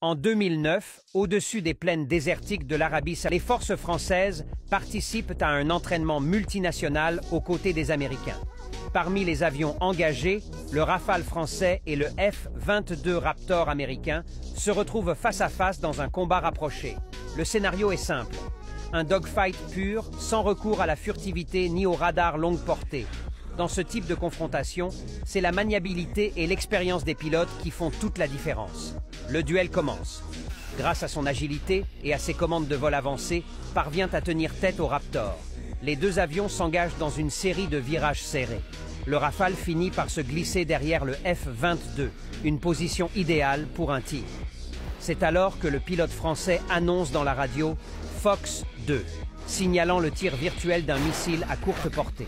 En 2009, au-dessus des plaines désertiques de l'Arabie Saoudite, les forces françaises participent à un entraînement multinational aux côtés des Américains. Parmi les avions engagés, le Rafale français et le F-22 Raptor américain se retrouvent face à face dans un combat rapproché. Le scénario est simple. Un dogfight pur, sans recours à la furtivité ni au radar longue portée. Dans ce type de confrontation, c'est la maniabilité et l'expérience des pilotes qui font toute la différence. Le duel commence. Grâce à son agilité et à ses commandes de vol avancées, parvient à tenir tête au Raptor. Les deux avions s'engagent dans une série de virages serrés. Le Rafale finit par se glisser derrière le F-22, une position idéale pour un tir. C'est alors que le pilote français annonce dans la radio « Fox 2 », signalant le tir virtuel d'un missile à courte portée.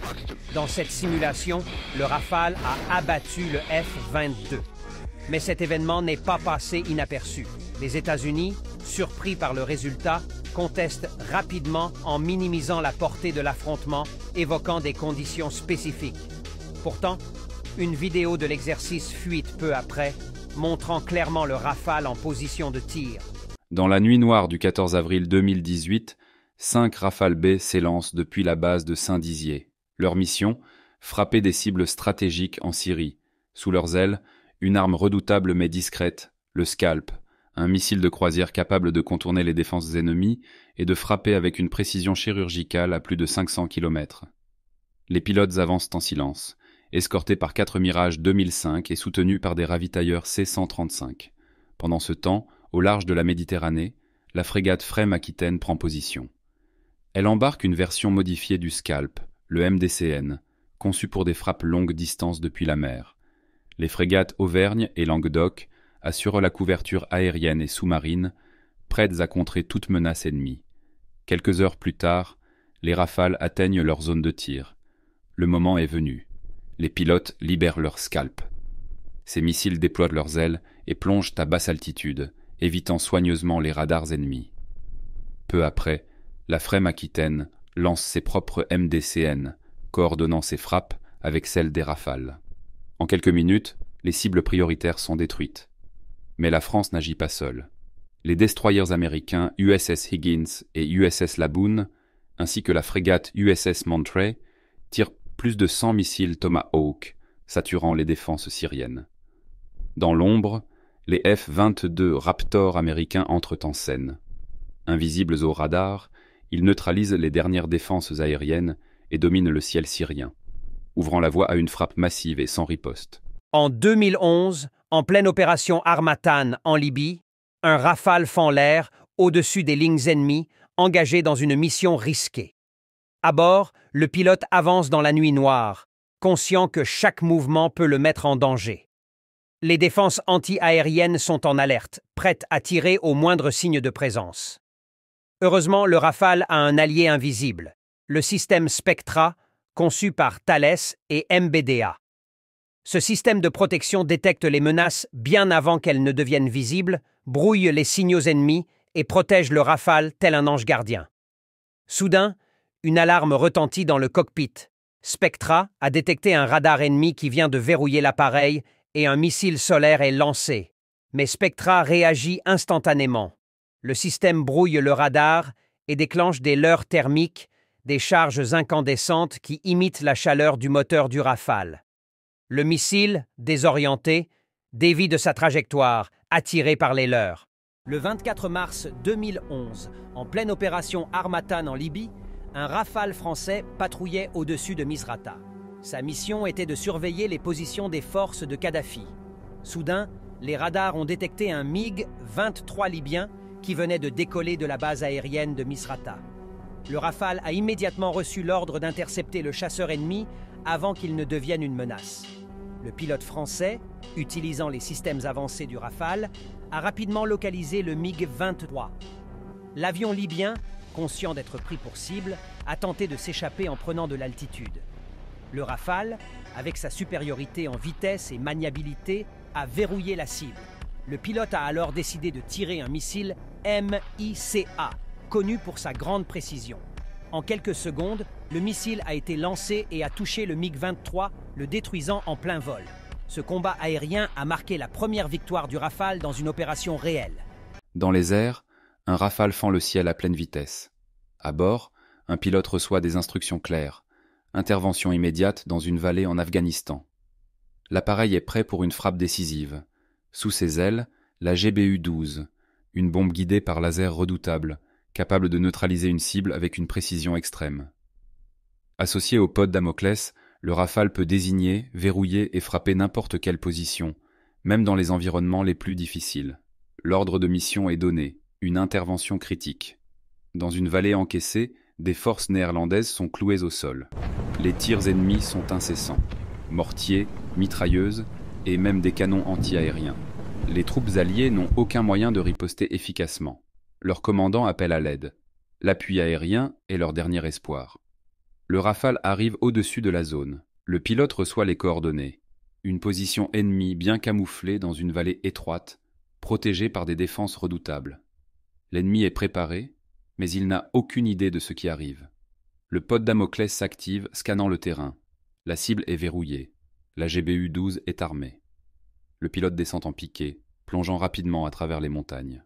Dans cette simulation, le Rafale a abattu le F-22. Mais cet événement n'est pas passé inaperçu. Les États-Unis, surpris par le résultat, contestent rapidement en minimisant la portée de l'affrontement, évoquant des conditions spécifiques. Pourtant, une vidéo de l'exercice fuite peu après, montrant clairement le Rafale en position de tir. Dans la nuit noire du 14 avril 2018, 5 Rafale B s'élancent depuis la base de Saint-Dizier. Leur mission, frapper des cibles stratégiques en Syrie. Sous leurs ailes, une arme redoutable mais discrète, le Scalp, un missile de croisière capable de contourner les défenses ennemies et de frapper avec une précision chirurgicale à plus de 500 km. Les pilotes avancent en silence, escortés par 4 Mirage 2005 et soutenus par des ravitailleurs C-135. Pendant ce temps, au large de la Méditerranée, la frégate Freme Aquitaine prend position. Elle embarque une version modifiée du Scalp, le MDCN, conçu pour des frappes longue distance depuis la mer. Les frégates Auvergne et Languedoc assurent la couverture aérienne et sous-marine, prêtes à contrer toute menace ennemie. Quelques heures plus tard, les Rafales atteignent leur zone de tir. Le moment est venu. Les pilotes libèrent leurs Scalp. Ces missiles déploient leurs ailes et plongent à basse altitude, évitant soigneusement les radars ennemis. Peu après, la Freme Aquitaine lance ses propres MDCN, coordonnant ses frappes avec celles des Rafales. En quelques minutes, les cibles prioritaires sont détruites. Mais la France n'agit pas seule. Les destroyers américains USS Higgins et USS Laboon, ainsi que la frégate USS Monterey, tirent plus de 100 missiles Tomahawk, saturant les défenses syriennes. Dans l'ombre, les F-22 Raptor américains entrent en scène. Invisibles au radar, ils neutralisent les dernières défenses aériennes et dominent le ciel syrien, ouvrant la voie à une frappe massive et sans riposte. En 2011, en pleine opération Harmattan en Libye, un Rafale fend l'air au-dessus des lignes ennemies, engagé dans une mission risquée. À bord, le pilote avance dans la nuit noire, conscient que chaque mouvement peut le mettre en danger. Les défenses anti-aériennes sont en alerte, prêtes à tirer au moindre signe de présence. Heureusement, le Rafale a un allié invisible, le système Spectra, conçu par Thales et MBDA. Ce système de protection détecte les menaces bien avant qu'elles ne deviennent visibles, brouille les signaux ennemis et protège le Rafale tel un ange gardien. Soudain, une alarme retentit dans le cockpit. Spectra a détecté un radar ennemi qui vient de verrouiller l'appareil et un missile solaire est lancé. Mais Spectra réagit instantanément. Le système brouille le radar et déclenche des leurres thermiques, des charges incandescentes qui imitent la chaleur du moteur du Rafale. Le missile, désorienté, dévie de sa trajectoire, attiré par les leurres. Le 24 mars 2011, en pleine opération Harmattan en Libye, un Rafale français patrouillait au-dessus de Misrata. Sa mission était de surveiller les positions des forces de Kadhafi. Soudain, les radars ont détecté un MiG-23 libyen qui venait de décoller de la base aérienne de Misrata. Le Rafale a immédiatement reçu l'ordre d'intercepter le chasseur ennemi avant qu'il ne devienne une menace. Le pilote français, utilisant les systèmes avancés du Rafale, a rapidement localisé le MiG-23. L'avion libyen, conscient d'être pris pour cible, a tenté de s'échapper en prenant de l'altitude. Le Rafale, avec sa supériorité en vitesse et maniabilité, a verrouillé la cible. Le pilote a alors décidé de tirer un missile MICA, connu pour sa grande précision. En quelques secondes, le missile a été lancé et a touché le MiG-23, le détruisant en plein vol. Ce combat aérien a marqué la première victoire du Rafale dans une opération réelle. Dans les airs, un Rafale fend le ciel à pleine vitesse. À bord, un pilote reçoit des instructions claires. Intervention immédiate dans une vallée en Afghanistan. L'appareil est prêt pour une frappe décisive. Sous ses ailes, la GBU-12, une bombe guidée par laser redoutable, capable de neutraliser une cible avec une précision extrême. Associé au pod Damoclès, le Rafale peut désigner, verrouiller et frapper n'importe quelle position, même dans les environnements les plus difficiles. L'ordre de mission est donné, une intervention critique. Dans une vallée encaissée, des forces néerlandaises sont clouées au sol. Les tirs ennemis sont incessants. Mortiers, mitrailleuses et même des canons anti-aériens. Les troupes alliées n'ont aucun moyen de riposter efficacement. Leur commandant appelle à l'aide. L'appui aérien est leur dernier espoir. Le Rafale arrive au-dessus de la zone. Le pilote reçoit les coordonnées. Une position ennemie bien camouflée dans une vallée étroite, protégée par des défenses redoutables. L'ennemi est préparé, mais il n'a aucune idée de ce qui arrive. Le pod Damoclès s'active, scannant le terrain. La cible est verrouillée. La GBU-12 est armée. Le pilote descend en piqué, plongeant rapidement à travers les montagnes.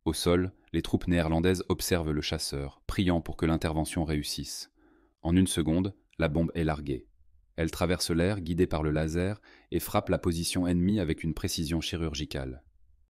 Au sol, les troupes néerlandaises observent le chasseur, priant pour que l'intervention réussisse. En une seconde, la bombe est larguée. Elle traverse l'air, guidée par le laser, et frappe la position ennemie avec une précision chirurgicale.